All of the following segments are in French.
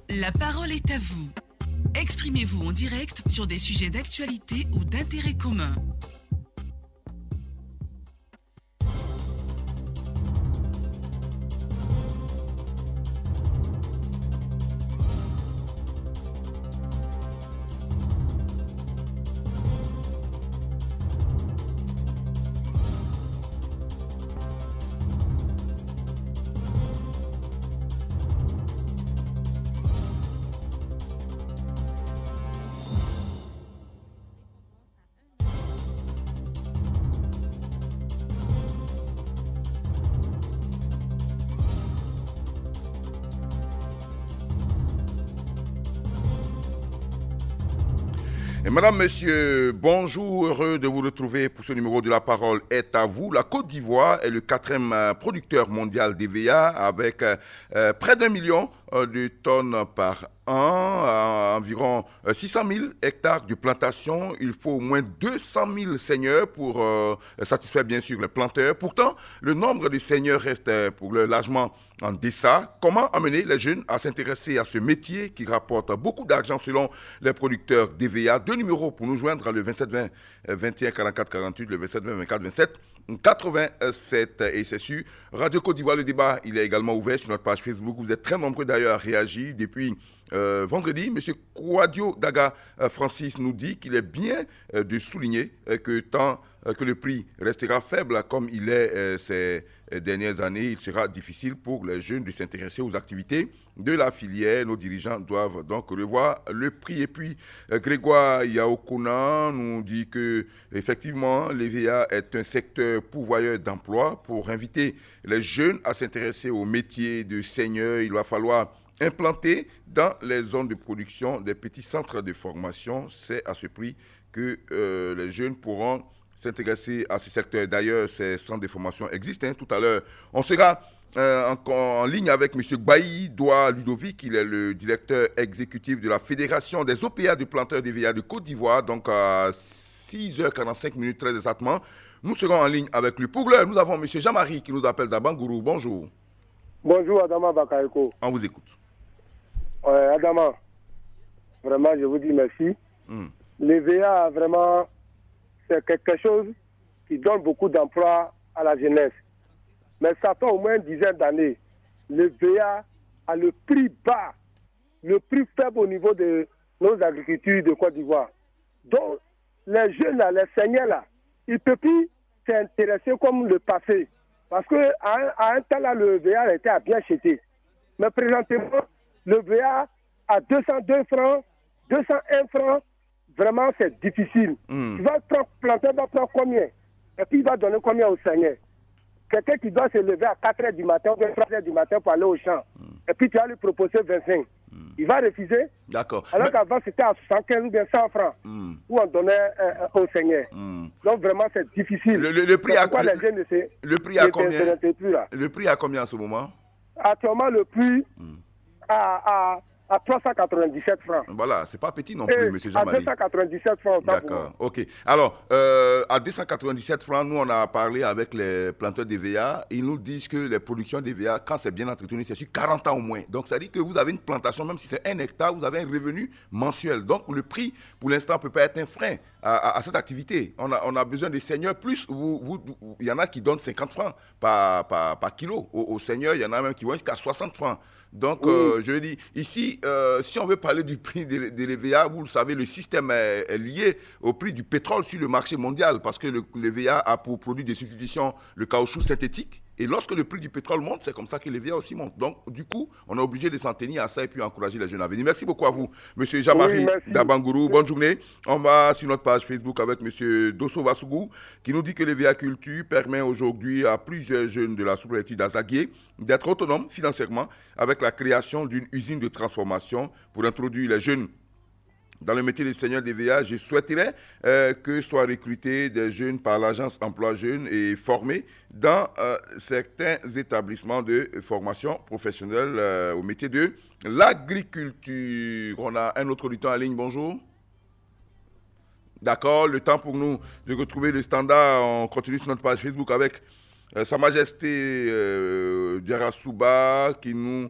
La parole est à vous. Exprimez-vous en direct sur des sujets d'actualité ou d'intérêt commun. Et madame, monsieur, bonjour, heureux de vous retrouver pour ce numéro de La Parole est à vous. La Côte d'Ivoire est le quatrième producteur mondial d'EVA avec près d'1 million de tonnes par an, environ 600 000 hectares de plantation. Il faut au moins 200 000 seigneurs pour satisfaire bien sûr les planteurs. Pourtant, le nombre de seigneurs reste pour le largement en deçà. Comment amener les jeunes à s'intéresser à ce métier qui rapporte beaucoup d'argent selon les producteurs d'EVA? Deux numéros pour nous joindre, le 27 20 21 44 48, le 27 20 24 27 87. Et c'est sûr, Radio Côte d'Ivoire, le débat, il est également ouvert sur notre page Facebook. Vous êtes très nombreux d'ailleurs à réagir depuis vendredi. M. Kouadio Daga Francis nous dit qu'il est bien de souligner que tant que le prix restera faible comme il est ces dernières années, il sera difficile pour les jeunes de s'intéresser aux activités de la filière. Nos dirigeants doivent donc revoir le prix. Et puis, Grégoire Yaokona nous dit que effectivement, l'EVA est un secteur pourvoyeur d'emplois. Pour inviter les jeunes à s'intéresser au métier de seigneur, il va falloir implanter dans les zones de production des petits centres de formation. C'est à ce prix que les jeunes pourront s'intéresser à ce secteur. D'ailleurs, ces centres de formation existent. Tout à l'heure, on sera en ligne avec M. Gbaï Doua Ludovic. Il est le directeur exécutif de la Fédération des OPA de planteurs d'EVA de Côte d'Ivoire. Donc, à 6h45 très exactement, nous serons en ligne avec lui. Pour l'heure, nous avons M. Jean-Marie qui nous appelle d'Abangourou. Bonjour. Bonjour, Adama Bakayoko. On vous écoute. Adama, vraiment, je vous dis merci. L'EVA, vraiment, c'est quelque chose qui donne beaucoup d'emplois à la jeunesse. Mais ça fait au moins une dizaine d'années. L'EVA a le prix bas, le prix faible au niveau de nos agricultures de Côte d'Ivoire. Donc, les jeunes, là, les seigneurs, là, ils ne peuvent plus s'intéresser comme le passé. Parce qu'à un temps, là, le VA était à bien acheté. Mais présentement, le VA à 202 francs, 201 francs, vraiment, c'est difficile. Tu vas prendre, planter, va prendre combien? Et puis, il va donner combien au seigneur? Quelqu'un qui doit se lever à 4 h du matin ou 3 h du matin pour aller au champ. Et puis, tu vas lui proposer 25. Il va refuser. D'accord. Alors qu'avant, c'était à 75 ou bien 100 francs où on donnait au seigneur. Donc, vraiment, c'est difficile. Le prix à combien? Le prix à combien? Le prix à combien en ce moment? Actuellement, le prix à 397 francs. Voilà, c'est pas petit non plus, M. Jean-Marie. À 297 francs. D'accord, ok. Alors, à 297 francs, nous, on a parlé avec les planteurs d'EVA. Ils nous disent que les productions d'EVA, quand c'est bien entretenu, c'est sur 40 ans au moins. Donc, ça dit que vous avez une plantation, même si c'est 1 hectare, vous avez un revenu mensuel. Donc, le prix, pour l'instant, ne peut pas être un frein à cette activité. On a besoin des seigneurs. Plus, il y en a qui donnent 50 francs par kilo. Aux seigneurs, il y en a même qui vont jusqu'à 60 francs. Donc, je dis, ici, si on veut parler du prix de l'EVA, vous le savez, le système est lié au prix du pétrole sur le marché mondial parce que l'EVA a pour produit de substitution le caoutchouc synthétique. Et lorsque le prix du pétrole monte, c'est comme ça que l'EVA aussi monte. Donc, du coup, on est obligé de s'en tenir à ça et puis encourager les jeunes à venir. Merci beaucoup à vous, M. Jean-Marie Dabangourou. Bonne journée. On va sur notre page Facebook avec M. Dosso Vassougou qui nous dit que l'EVA culture permet aujourd'hui à plusieurs jeunes de la sous-préfecture d'Azaguié d'être autonomes financièrement avec la création d'une usine de transformation pour introduire les jeunes dans le métier de seigneur d'EVA. Je souhaiterais que soient recrutés des jeunes par l'agence Emploi Jeunes et formés dans certains établissements de formation professionnelle au métier de l'agriculture. On a un autre auditeur en ligne, bonjour. D'accord, le temps pour nous de retrouver le standard. On continue sur notre page Facebook avec Sa Majesté Diarra qui nous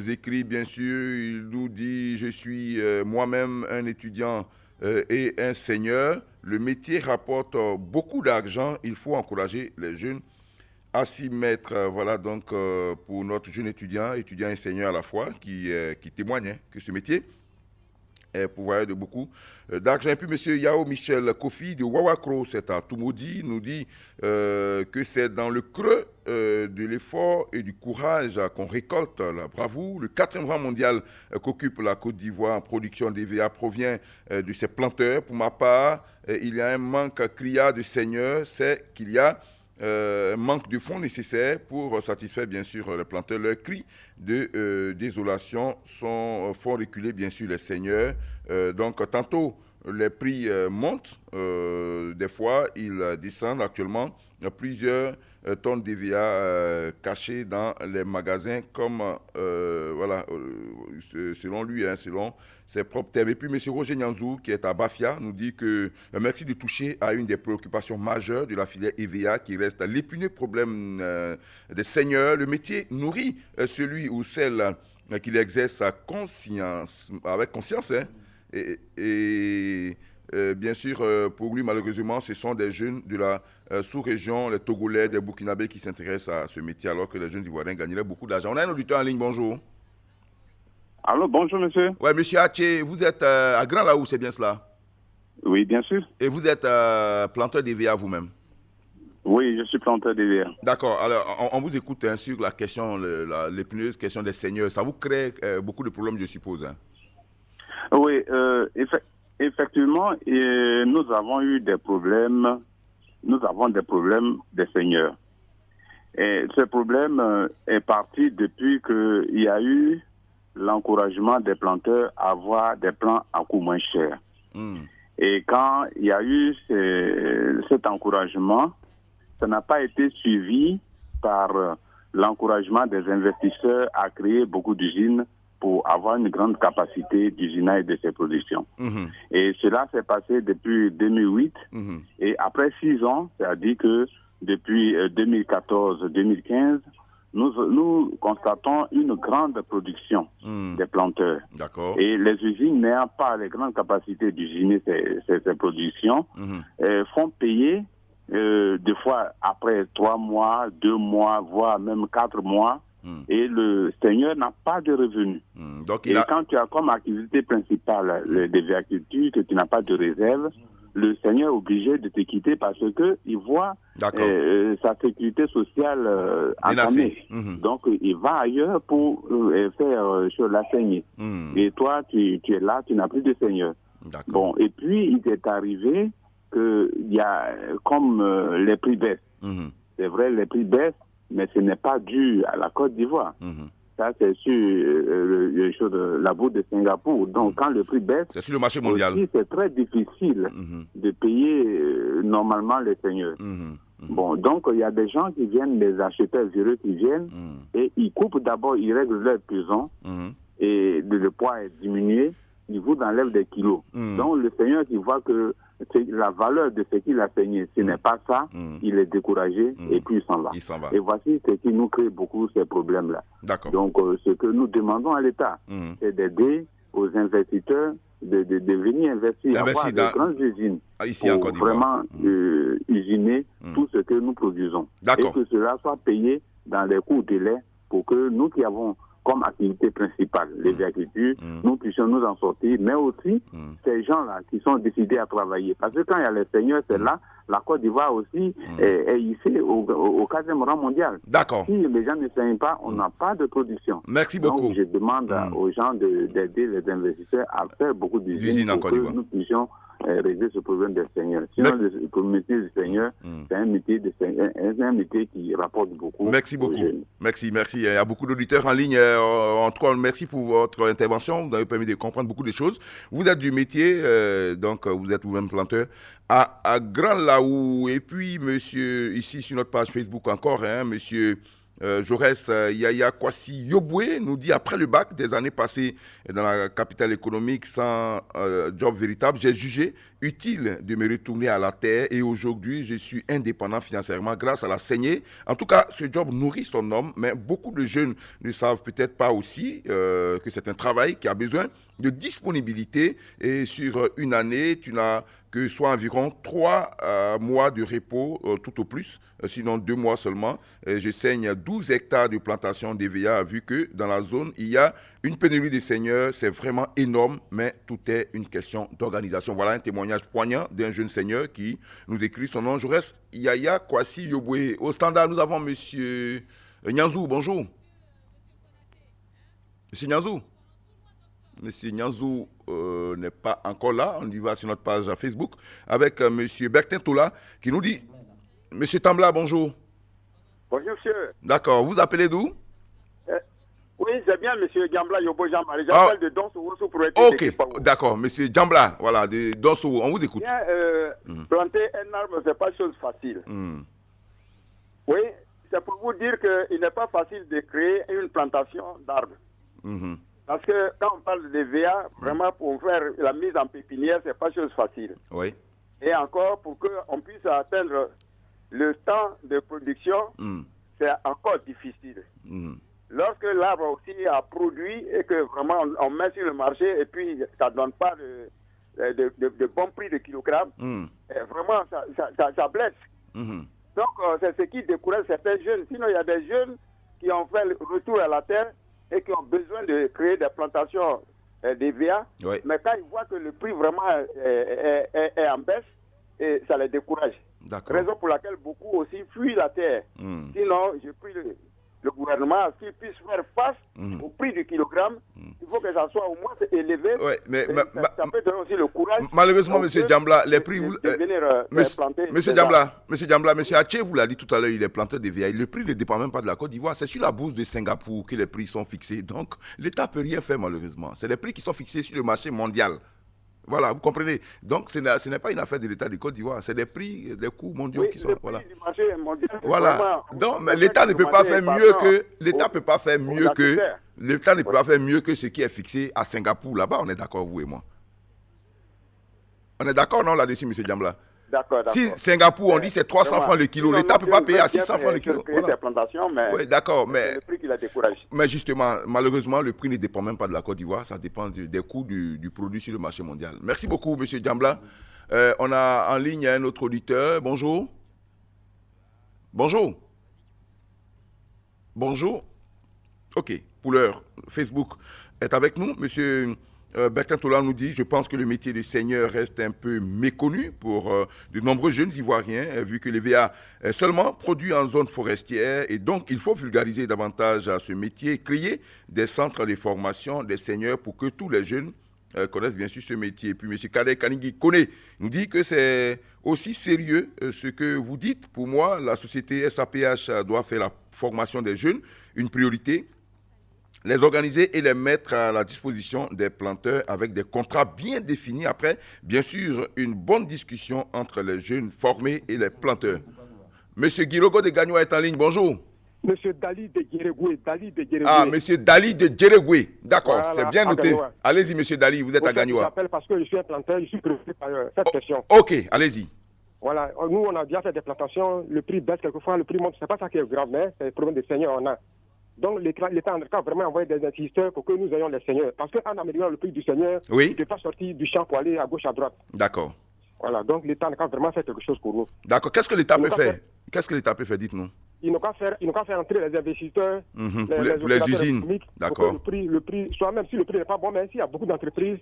écrit, bien sûr, il nous dit « Je suis moi-même un étudiant et un seigneur. Le métier rapporte beaucoup d'argent. Il faut encourager les jeunes à s'y mettre. » Voilà donc pour notre jeune étudiant et seigneur à la fois, qui témoigne que ce métier pourvoyeur de beaucoup d'argent. Et puis, M. Yao Michel Kofi de Wawakro, c'est à Toumoudi, nous dit que c'est dans le creux de l'effort et du courage qu'on récolte la bravoure. Le 4e rang mondial qu'occupe la Côte d'Ivoire en production d'EVA provient de ses planteurs. Pour ma part, il y a un manque criard de seigneurs, c'est qu'il y a manque de fonds nécessaires pour satisfaire bien sûr les planteurs. Leurs cris de désolation font reculer bien sûr les seigneurs. Donc tantôt les prix montent, des fois ils descendent. Actuellement plusieurs tonnes d'EVA cachées dans les magasins comme voilà, selon lui, selon ses propres termes. Et puis M. Roger Nyanzou, qui est à Bafia, nous dit que merci de toucher à une des préoccupations majeures de la filière EVA, qui reste l'épineux problème des seigneurs. Le métier nourrit celui ou celle qui l'exerce avec conscience. Hein, et bien sûr, pour lui, malheureusement, ce sont des jeunes de la sous-région, les Togolais, des Burkinabés qui s'intéressent à ce métier, alors que les jeunes Ivoiriens gagneraient beaucoup d'argent. On a un auditeur en ligne, bonjour. Allô, bonjour monsieur. Oui, monsieur Haché, vous êtes à Grand Laou, c'est bien cela? Oui, bien sûr. Et vous êtes planteur d'EVA vous-même? Oui, je suis planteur d'EVA. D'accord, alors on vous écoute hein, sur la question, l'épineuse question des seigneurs. Ça vous crée beaucoup de problèmes, je suppose. Hein? Oui, effectivement, nous avons eu des problèmes. Nous avons des problèmes des seigneurs. Et ce problème est parti depuis qu'il y a eu l'encouragement des planteurs à avoir des plants à coût moins cher. Et quand il y a eu cet encouragement, ça n'a pas été suivi par l'encouragement des investisseurs à créer beaucoup d'usines pour avoir une grande capacité d'usinage de ces productions. Et cela s'est passé depuis 2008. Et après 6 ans, c'est-à-dire que depuis 2014-2015, nous constatons une grande production des planteurs. Et les usines n'ayant pas les grandes capacités d'usiner ces productions, font payer des fois après 3 mois, 2 mois, voire même 4 mois, et le seigneur n'a pas de revenus. Et quand tu as comme activité principale des agricultures, que tu n'as pas de réserve, le seigneur est obligé de te quitter parce que il voit sa sécurité sociale entamée. Donc il va ailleurs pour faire sur la saignée. Et toi, tu es là, tu n'as plus de seigneur. Bon, et puis il est arrivé qu'il y a comme les prix baissent. C'est vrai, les prix baissent, mais ce n'est pas dû à la Côte d'Ivoire. Ça, c'est sur la bourse de Singapour. Donc, quand le prix baisse, c'est sur le marché mondial. C'est très difficile de payer normalement les seigneurs. Bon, donc, il y a des gens qui viennent, les acheteurs véreux qui viennent, et ils coupent d'abord, ils règlent leur prison, et le poids est diminué, ils vous enlèvent des kilos. Donc, le seigneur qui voit que la valeur de ce qu'il a saigné, ce n'est pas ça, il est découragé et puis il s'en va. Et voici ce qui nous crée beaucoup ces problèmes-là. Donc, ce que nous demandons à l'État, c'est d'aider aux investisseurs de venir investir, avoir de grandes usines pour vraiment usiner tout ce que nous produisons. Et que cela soit payé dans les coûts de lait pour que nous qui avons comme activité principale, les agricultures, nous puissions nous en sortir, mais aussi ces gens-là qui sont décidés à travailler. Parce que quand il y a les seigneurs, c'est là, la Côte d'Ivoire aussi est ici au 4e rang mondial. Si les gens ne saignent pas, on n'a pas de production. Merci beaucoup. Donc je demande aux gens d'aider les investisseurs à faire beaucoup d'usines pour que nous puissions régler ce problème des seigneurs. Sinon, le métier du seigneur, c'est un métier qui rapporte beaucoup. Merci beaucoup. Merci. Il y a beaucoup d'auditeurs en ligne. En tout cas, merci pour votre intervention. Vous avez permis de comprendre beaucoup de choses. Vous êtes du métier, donc vous êtes vous-même planteur à Grand Laou. Et puis, monsieur, ici sur notre page Facebook encore, monsieur Jaurès Yaya Kwasi Yoboué nous dit après le bac, des années passées dans la capitale économique sans job véritable, j'ai jugé utile de me retourner à la terre et aujourd'hui je suis indépendant financièrement grâce à la saignée. En tout cas, ce job nourrit son homme, mais beaucoup de jeunes ne savent peut-être pas aussi que c'est un travail qui a besoin de disponibilité et sur une année, tu n'as que soit environ 3 mois de repos tout au plus, sinon 2 mois seulement. Je saigne 12 hectares de plantation d'EVA vu que dans la zone, il y a une pénurie de seigneurs. C'est vraiment énorme, mais tout est une question d'organisation. Voilà un témoignage poignant d'un jeune seigneur qui nous écrit son nom. Je reste Yaya Kwasi Yoboué. Au standard, nous avons monsieur Nyanzou. Bonjour. Monsieur Nyanzou. Monsieur Nyanzou n'est pas encore là. On y va sur notre page Facebook avec monsieur Bertin Tola qui nous dit monsieur Tambla, bonjour. Bonjour, monsieur. D'accord. Vous appelez d'où? Oui, c'est bien, monsieur Djambla Yobo Jean-Marie. J'appelle de Donso pour être. Ok, d'accord. Monsieur Djambla, voilà, de Donso. On vous écoute. Bien, planter un arbre, ce n'est pas chose facile. Oui, c'est pour vous dire qu'il n'est pas facile de créer une plantation d'arbres. Parce que quand on parle de VA, vraiment pour faire la mise en pépinière, ce n'est pas chose facile. Oui. Et encore, pour qu'on puisse atteindre le temps de production, c'est encore difficile. Lorsque l'arbre aussi a produit et que vraiment on met sur le marché et puis ça ne donne pas de bon prix de kilogramme, vraiment ça blesse. Donc c'est ce qui décourage certains jeunes. Sinon il y a des jeunes qui ont fait le retour à la terre et qui ont besoin de créer des plantations d'EVA, mais quand ils voient que le prix vraiment est en baisse, et ça les décourage. Raison pour laquelle beaucoup aussi fuient la terre. Sinon, je prie le gouvernement qu'il puisse faire face au prix du kilogramme. Il faut que ça soit au moins élevé. Mais ça peut donner aussi le courage. Malheureusement, M. Djambla, les prix... Monsieur Djambla, M. Haché vous l'a dit tout à l'heure, il est planteur de VA. Le prix ne dépend même pas de la Côte d'Ivoire. C'est sur la bourse de Singapour que les prix sont fixés. Donc, l'État ne peut rien faire, malheureusement. C'est les prix qui sont fixés sur le marché mondial. Voilà, vous comprenez. Donc, ce n'est pas une affaire de l'État de Côte d'Ivoire, c'est des prix, des coûts mondiaux qui sont... Voilà. Du marché mondial, voilà. Donc, l'État ne peut pas faire mieux que... L'État ne peut pas faire mieux que... L'État ne peut pas faire mieux que ce qui est fixé à Singapour. Là-bas, on est d'accord, vous et moi. On est d'accord, non, là-dessus, M. Djambla? D'accord. Si Singapour, on dit c'est 300 francs le kilo, l'État ne peut pas payer à 600 francs le kilo. Voilà. Oui, d'accord, mais... C'est le prix qui la décourage. Mais justement, malheureusement, le prix ne dépend même pas de la Côte d'Ivoire, ça dépend des coûts du produit sur le marché mondial. Merci beaucoup, M. Djambla. On a en ligne un autre auditeur. Bonjour. Bonjour. Bonjour. OK, pour l'heure, Facebook est avec nous. M. Bertin Tola nous dit « Je pense que le métier de seigneur reste un peu méconnu pour de nombreux jeunes Ivoiriens, vu que les VA est seulement produit en zone forestière et donc il faut vulgariser davantage ce métier, créer des centres de formation des seigneurs pour que tous les jeunes connaissent bien sûr ce métier. » Et puis M. Kader Kanigi Kone nous dit que c'est aussi sérieux ce que vous dites. Pour moi, la société SAPH doit faire la formation des jeunes une priorité, les organiser et les mettre à la disposition des planteurs avec des contrats bien définis. Après, bien sûr, une bonne discussion entre les jeunes formés et les planteurs. Monsieur Guilogo de Gagnoua est en ligne. Bonjour. Monsieur Dali de Djeregoué. Ah, monsieur Dali de Djeregoué. D'accord, voilà, c'est bien noté. Allez-y, monsieur Dali, vous êtes à Gagnoua. Je m'appelle parce que je suis un planteur, je suis préoccupé par cette question. Ok, allez-y. Voilà, nous, on a déjà fait des plantations, le prix baisse quelquefois, le prix monte. C'est pas ça qui est grave, mais c'est le problème des seigneurs, on a. Donc, l'État en a vraiment envoyé des investisseurs pour que nous ayons les seigneurs. Parce qu'en améliorant le prix du seigneur, il ne peut pas sortir du champ pour aller à gauche, à droite. D'accord. Voilà, donc l'État n'a vraiment fait quelque chose pour nous. D'accord. Qu'est-ce que l'État peut faire? Qu'est-ce que l'État peut faire, dites-nous? Il n'a qu'à faire entrer les investisseurs, pour les usines. D'accord. Le prix, soit même si le prix n'est pas bon, mais s'il y a beaucoup d'entreprises,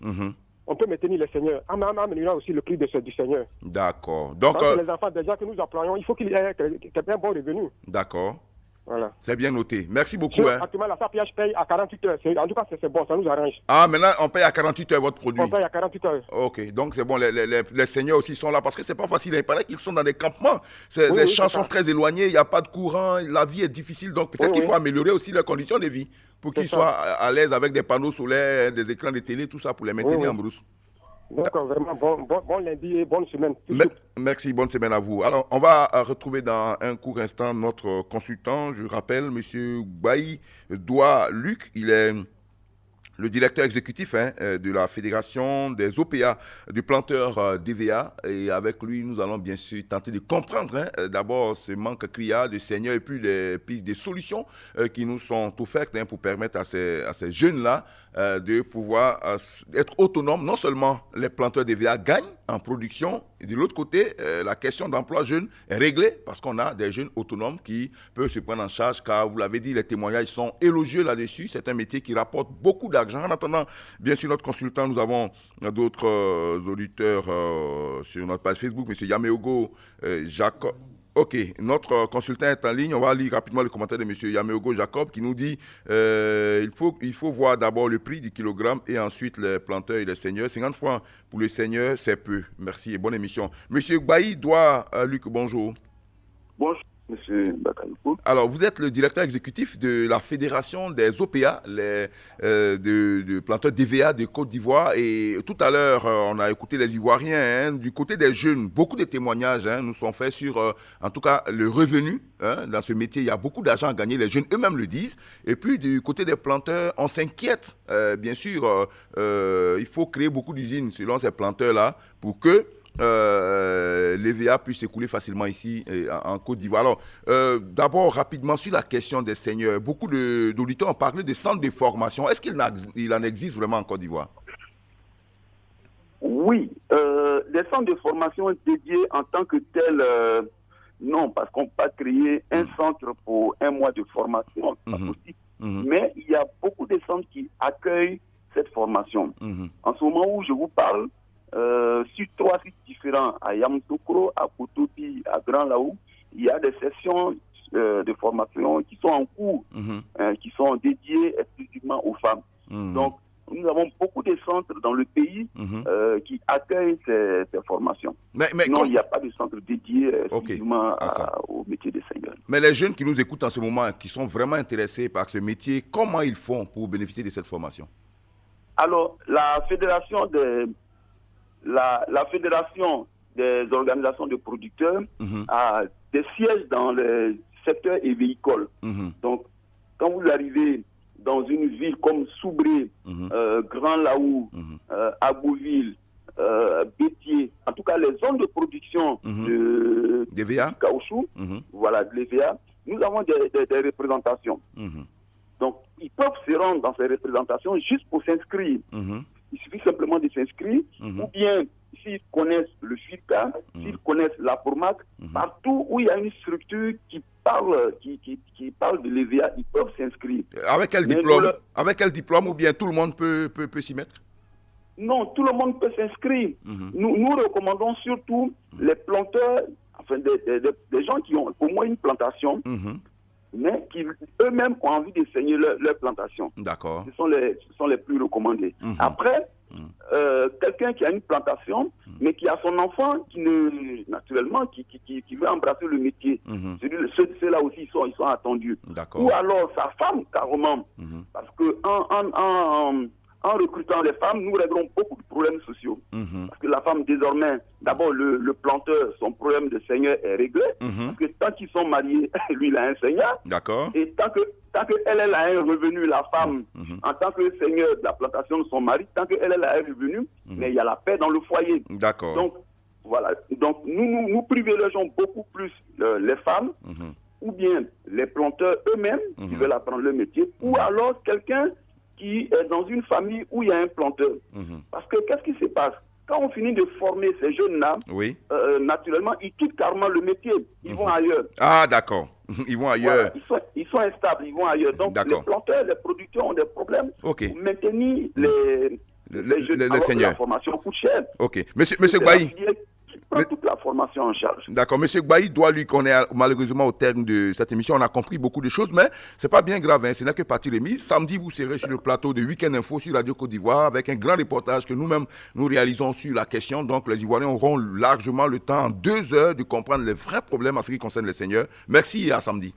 on peut maintenir les seigneurs. En améliorant aussi le prix du seigneur. D'accord. Donc, les enfants déjà que nous employons, il faut qu'il y ait un bon revenu. D'accord. Voilà. C'est bien noté. Merci beaucoup. Actuellement, la SAPH paye à 48 heures. En tout cas, c'est bon, ça nous arrange. Ah, maintenant, on paye à 48 heures votre produit. On paye à 48 heures. Ok, donc c'est bon, les seigneurs aussi sont là parce que c'est pas facile. Il paraît qu'ils sont dans des campements. Les champs sont très éloignés, il n'y a pas de courant, la vie est difficile. Donc peut-être qu'il faut améliorer aussi leurs conditions de vie pour qu'ils soient à l'aise avec des panneaux solaires, des écrans de télé, tout ça pour les maintenir en brousse. Donc, vraiment, bon lundi et bonne semaine. Merci, bonne semaine à vous. Alors, on va retrouver dans un court instant notre consultant. Je rappelle, M. Bailly Doua Luc, il est le directeur exécutif de la Fédération des OPA, du planteur DVA. Et avec lui, nous allons bien sûr tenter de comprendre d'abord ce manque criard de seigneurs et puis les pistes des solutions qui nous sont offertes pour permettre à ces jeunes-là de pouvoir être autonomes. Non seulement les planteurs DVA gagnent en production, et de l'autre côté, la question d'emploi jeune est réglée parce qu'on a des jeunes autonomes qui peuvent se prendre en charge, car vous l'avez dit, les témoignages sont élogieux là-dessus. C'est un métier qui rapporte beaucoup d'argent. En attendant, bien sûr, notre consultant, nous avons d'autres auditeurs sur notre page Facebook, M. Yameogo Jacob. Ok, notre consultant est en ligne. On va lire rapidement le commentaire de M. Yameogo Jacob qui nous dit il faut voir d'abord le prix du kilogramme et ensuite les planteurs et les seigneurs. 50 francs pour les seigneurs, c'est peu. Merci et bonne émission. M. Bailly Doua Luc, bonjour. Bonjour, M. Bakayoko. Alors, vous êtes le directeur exécutif de la Fédération des OPA, de planteurs DVA de Côte d'Ivoire. Et tout à l'heure, on a écouté les Ivoiriens. Du côté des jeunes, beaucoup de témoignages nous sont faits sur, en tout cas, le revenu. Dans ce métier, il y a beaucoup d'argent à gagner. Les jeunes eux-mêmes le disent. Et puis, du côté des planteurs, on s'inquiète. Bien sûr, il faut créer beaucoup d'usines selon ces planteurs-là pour que l'EVA puisse s'écouler facilement ici en Côte d'Ivoire. Alors, d'abord, rapidement, sur la question des seigneurs, beaucoup d'auditeurs ont parlé des centres de formation. Est-ce qu'il en existe vraiment en Côte d'Ivoire? Oui, des centres de formation dédiés en tant que tels, non, parce qu'on ne peut pas créer un centre pour un mois de formation, c'est pas possible. Mais il y a beaucoup de centres qui accueillent cette formation. En ce moment où je vous parle, sur 3 sites différents, à Yamoussoukro, à Kototi, à Grand Laou, il y a des sessions de formation qui sont en cours, qui sont dédiées exclusivement aux femmes. Donc, nous avons beaucoup de centres dans le pays qui accueillent ces formations. Mais non, il n'y a pas de centre dédié exclusivement au métier des seigneurs. Mais les jeunes qui nous écoutent en ce moment, qui sont vraiment intéressés par ce métier, comment ils font pour bénéficier de cette formation? Alors, la fédération des organisations de producteurs a des sièges dans les secteurs et véhicoles. Donc, quand vous arrivez dans une ville comme Soubré, Grand Laou, Abouville, Bétier, en tout cas les zones de production de caoutchouc, voilà, de l'EVA, nous avons des représentations. Donc, ils peuvent se rendre dans ces représentations juste pour s'inscrire. Il suffit simplement de s'inscrire, ou bien s'ils connaissent le FICA, s'ils connaissent la PORMAC, partout où il y a une structure qui parle de l'EVA, ils peuvent s'inscrire. Avec quel diplôme? Avec quel diplôme, ou bien tout le monde peut s'y mettre? Non, tout le monde peut s'inscrire. Nous recommandons surtout les planteurs, enfin des gens qui ont au moins une plantation, mais qui eux-mêmes ont envie de saigner leur plantation. D'accord. Ce sont les plus recommandés. Après, quelqu'un qui a une plantation, mais qui a son enfant qui veut embrasser le métier. Ceux-là aussi, ils sont attendus. Ou alors sa femme, carrément. Parce que en recrutant les femmes, nous réglons beaucoup de problèmes sociaux. Parce que la femme, désormais, d'abord, le planteur, son problème de seigneur est réglé. Parce que tant qu'ils sont mariés, lui, il a un seigneur. D'accord. Et tant qu'elle a un revenu, la femme, en tant que seigneur de la plantation de son mari, tant qu'elle a un revenu, mais il y a la paix dans le foyer. D'accord. Donc, voilà. Donc, nous privilégions beaucoup plus les femmes, ou bien les planteurs eux-mêmes qui veulent apprendre le métier, ou alors quelqu'un qui est dans une famille où il y a un planteur. Parce que qu'est-ce qui se passe? Quand on finit de former ces jeunes-là, naturellement, ils quittent carrément le métier. Ils vont ailleurs. Ah, d'accord. Ils vont ailleurs. Voilà. Ils sont instables, ils vont ailleurs. Donc, les planteurs, les producteurs ont des problèmes pour maintenir les seigneurs. La formation coûte cher. Ok. Monsieur Bailly. Prend toute la formation en charge. D'accord. Monsieur Bailly doit lui qu'on est malheureusement au terme de cette émission. On a compris beaucoup de choses, mais c'est pas bien grave. Ce n'est que partie remise. Samedi, vous serez sur le plateau de Week-end Info sur Radio Côte d'Ivoire avec un grand reportage que nous-mêmes nous réalisons sur la question. Donc, les Ivoiriens auront largement le temps en 2 heures de comprendre les vrais problèmes en ce qui concerne les seigneurs. Merci et à samedi.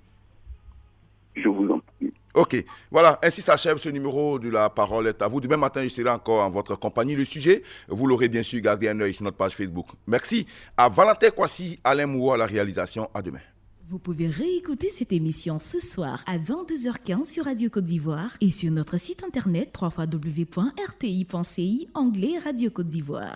Je vous en prie. Ok, voilà, ainsi s'achève ce numéro de La Parole est à vous. Demain matin, je serai encore en votre compagnie. Le sujet, vous l'aurez bien sûr gardé un œil sur notre page Facebook. Merci à Valentin Kwasi, Alain Moua à la réalisation. À demain. Vous pouvez réécouter cette émission ce soir à 22h15 sur Radio Côte d'Ivoire et sur notre site internet www.rti.ci, onglet Radio Côte d'Ivoire.